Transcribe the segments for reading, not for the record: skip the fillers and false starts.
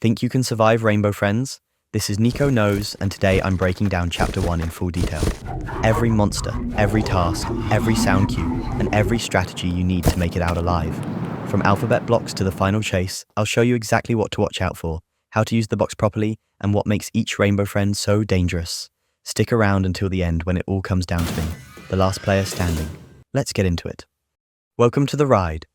Think you can survive, Rainbow Friends? This is Nico Knows, and today I'm breaking down Chapter 1 in full detail. Every monster, every task, every sound cue, and every strategy you need to make it out alive. From alphabet blocks to the final chase, I'll show you exactly what to watch out for, how to use the box properly, and what makes each Rainbow Friend so dangerous. Stick around until the end when it all comes down to me, the last player standing. Let's get into it. Welcome to the ride.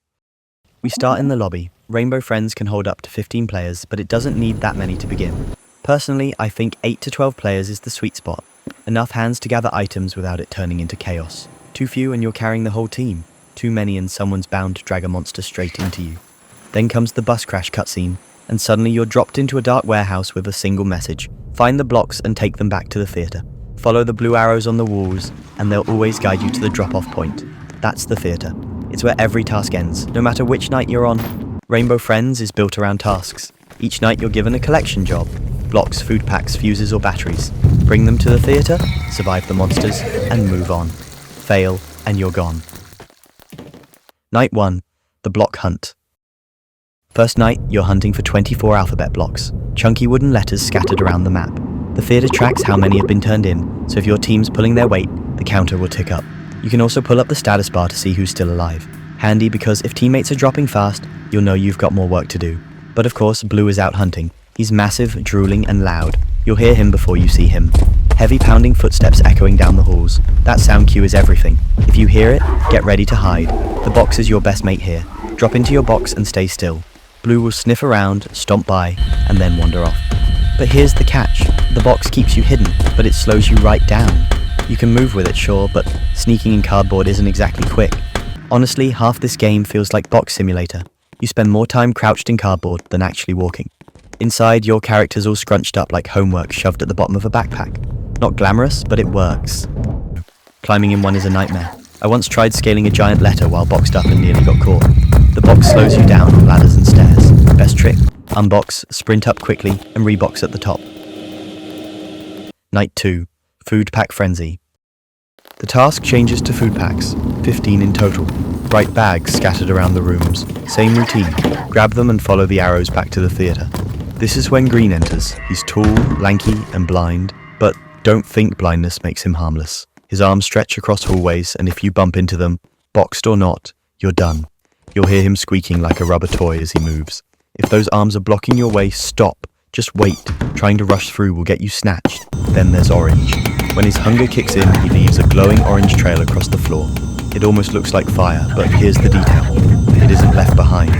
We start in the lobby. Rainbow Friends can hold up to 15 players, but it doesn't need that many to begin. Personally, I think 8 to 12 players is the sweet spot. Enough hands to gather items without it turning into chaos. Too few and you're carrying the whole team. Too many and someone's bound to drag a monster straight into you. Then comes the bus crash cutscene, and suddenly you're dropped into a dark warehouse with a single message. Find the blocks and take them back to the theatre. Follow the blue arrows on the walls, and they'll always guide you to the drop-off point. That's the theatre. It's where every task ends, no matter which night you're on. Rainbow Friends is built around tasks. Each night you're given a collection job. Blocks, food packs, fuses or batteries. Bring them to the theatre, survive the monsters, and move on. Fail, and you're gone. Night 1. The Block Hunt. First night, you're hunting for 24 alphabet blocks, chunky wooden letters scattered around the map. The theatre tracks how many have been turned in, so if your team's pulling their weight, the counter will tick up. You can also pull up the status bar to see who's still alive. Handy because if teammates are dropping fast, you'll know you've got more work to do. But of course, Blue is out hunting. He's massive, drooling and loud. You'll hear him before you see him. Heavy pounding footsteps echoing down the halls. That sound cue is everything. If you hear it, get ready to hide. The box is your best mate here. Drop into your box and stay still. Blue will sniff around, stomp by, and then wander off. But here's the catch. The box keeps you hidden, but it slows you right down. You can move with it, sure, but sneaking in cardboard isn't exactly quick. Honestly, half this game feels like Box Simulator. You spend more time crouched in cardboard than actually walking. Inside, your character's all scrunched up like homework shoved at the bottom of a backpack. Not glamorous, but it works. Climbing in one is a nightmare. I once tried scaling a giant letter while boxed up and nearly got caught. The box slows you down on ladders and stairs. Best trick, unbox, sprint up quickly, and rebox at the top. Night 2. Food Pack Frenzy. The task changes to food packs, 15 in total. Bright bags scattered around the rooms. Same routine, grab them and follow the arrows back to the theatre. This is when Green enters. He's tall, lanky and blind, but don't think blindness makes him harmless. His arms stretch across hallways, and if you bump into them, boxed or not, you're done. You'll hear him squeaking like a rubber toy as he moves. If those arms are blocking your way, stop. Just wait. Trying to rush through will get you snatched. Then there's Orange. When his hunger kicks in, he leaves a glowing orange trail across the floor. It almost looks like fire, but here's the detail. It isn't left behind.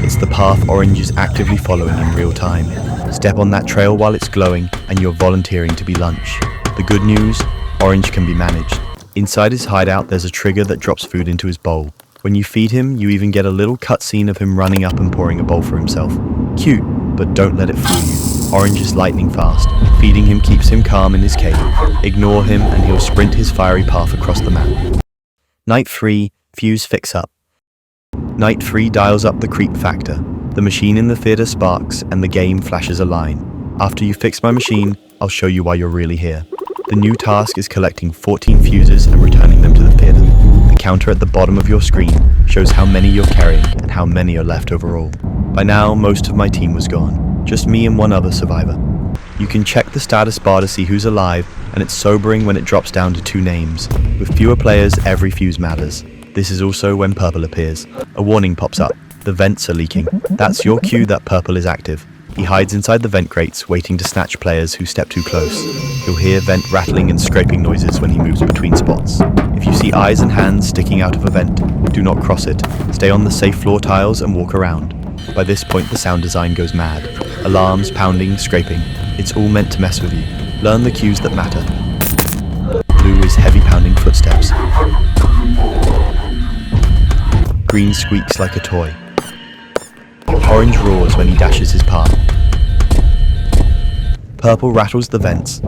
It's the path Orange is actively following in real time. Step on that trail while it's glowing, and you're volunteering to be lunch. The good news, Orange can be managed. Inside his hideout, there's a trigger that drops food into his bowl. When you feed him, you even get a little cutscene of him running up and pouring a bowl for himself. Cute, but don't let it fool you. Orange is lightning fast. Feeding him keeps him calm in his cave. Ignore him and he'll sprint his fiery path across the map. Night 3, Fuse Fix Up. Night 3 dials up the creep factor. The machine in the theatre sparks and the game flashes a line. After you fix my machine, I'll show you why you're really here. The new task is collecting 14 fuses and returning them to the theatre. The counter at the bottom of your screen shows how many you're carrying and how many are left overall. By now, most of my team was gone. Just me and one other survivor. You can check the status bar to see who's alive, and it's sobering when it drops down to 2 names. With fewer players, every fuse matters. This is also when purple appears. A warning pops up. The vents are leaking. That's your cue that purple is active. He hides inside the vent grates, waiting to snatch players who step too close. You'll hear vent rattling and scraping noises when he moves between spots. If you see eyes and hands sticking out of a vent, do not cross it. Stay on the safe floor tiles and walk around. By this point, the sound design goes mad. Alarms, pounding, scraping. It's all meant to mess with you. Learn the cues that matter. Blue is heavy pounding footsteps. Green squeaks like a toy. Orange roars when he dashes his path. Purple rattles the vents.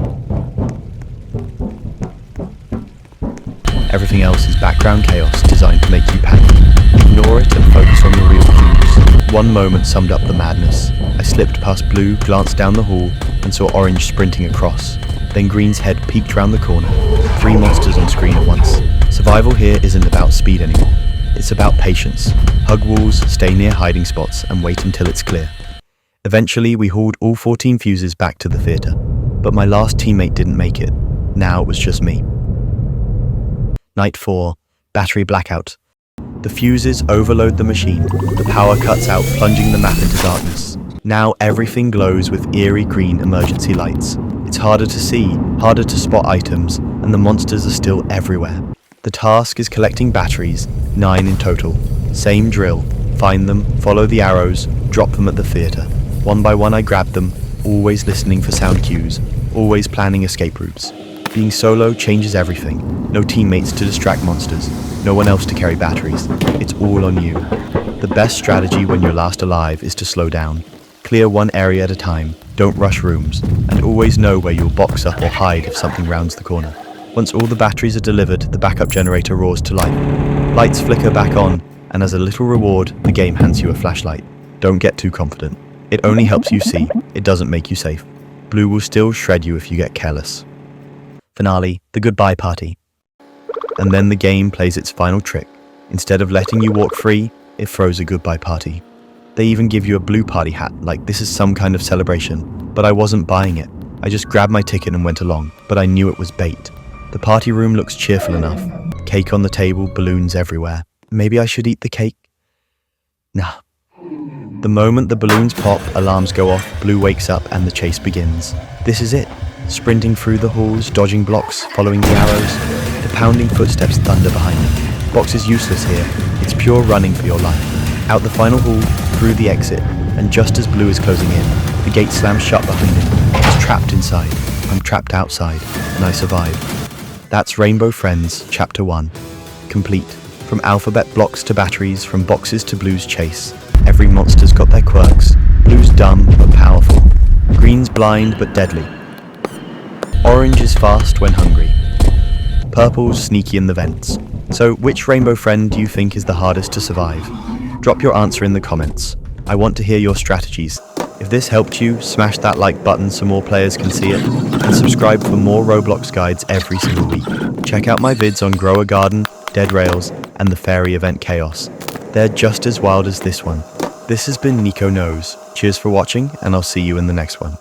Everything else is background chaos designed to make you panic. Ignore it and focus on the real cues. One moment summed up the madness. I slipped past Blue, glanced down the hall, and saw Orange sprinting across. Then Green's head peeked round the corner. 3 monsters on screen at once. Survival here isn't about speed anymore. It's about patience. Hug walls, stay near hiding spots, and wait until it's clear. Eventually, we hauled all 14 fuses back to the theatre, but my last teammate didn't make it. Now it was just me. Night 4, battery blackout. The fuses overload the machine, the power cuts out, plunging the map into darkness. Now everything glows with eerie green emergency lights. It's harder to see, harder to spot items, and the monsters are still everywhere. The task is collecting batteries, 9 in total. Same drill, find them, follow the arrows, drop them at the theatre. One by one I grab them, always listening for sound cues, always planning escape routes. Being solo changes everything. No teammates to distract monsters, no one else to carry batteries. It's all on you. The best strategy when you're last alive is to slow down. Clear one area at a time, don't rush rooms, and always know where you'll box up or hide if something rounds the corner. Once all the batteries are delivered, the backup generator roars to life. Lights flicker back on, and as a little reward, the game hands you a flashlight. Don't get too confident. It only helps you see, it doesn't make you safe. Blue will still shred you if you get careless. Finale, the goodbye party. And then the game plays its final trick. Instead of letting you walk free, it throws a goodbye party. They even give you a blue party hat, like this is some kind of celebration. But I wasn't buying it. I just grabbed my ticket and went along, but I knew it was bait. The party room looks cheerful enough. Cake on the table, balloons everywhere. Maybe I should eat the cake? Nah. The moment the balloons pop, alarms go off, Blue wakes up and the chase begins. This is it. Sprinting through the halls, dodging blocks, following the arrows. The pounding footsteps thunder behind them. Box is useless here. It's pure running for your life. Out the final hall, through the exit, and just as Blue is closing in, the gate slams shut behind him. He's trapped inside. I'm trapped outside, and I survive. That's Rainbow Friends, Chapter 1. Complete. From alphabet blocks to batteries, from boxes to Blue's chase. Every monster's got their quirks. Blue's dumb but powerful. Green's blind but deadly. Orange is fast when hungry. Purple's sneaky in the vents. So which rainbow friend do you think is the hardest to survive? Drop your answer in the comments. I want to hear your strategies. If this helped you, smash that like button so more players can see it, and subscribe for more Roblox guides every single week. Check out my vids on Grow a Garden, Dead Rails, and the Fairy Event Chaos. They're just as wild as this one. This has been Nico Knows. Cheers for watching, and I'll see you in the next one.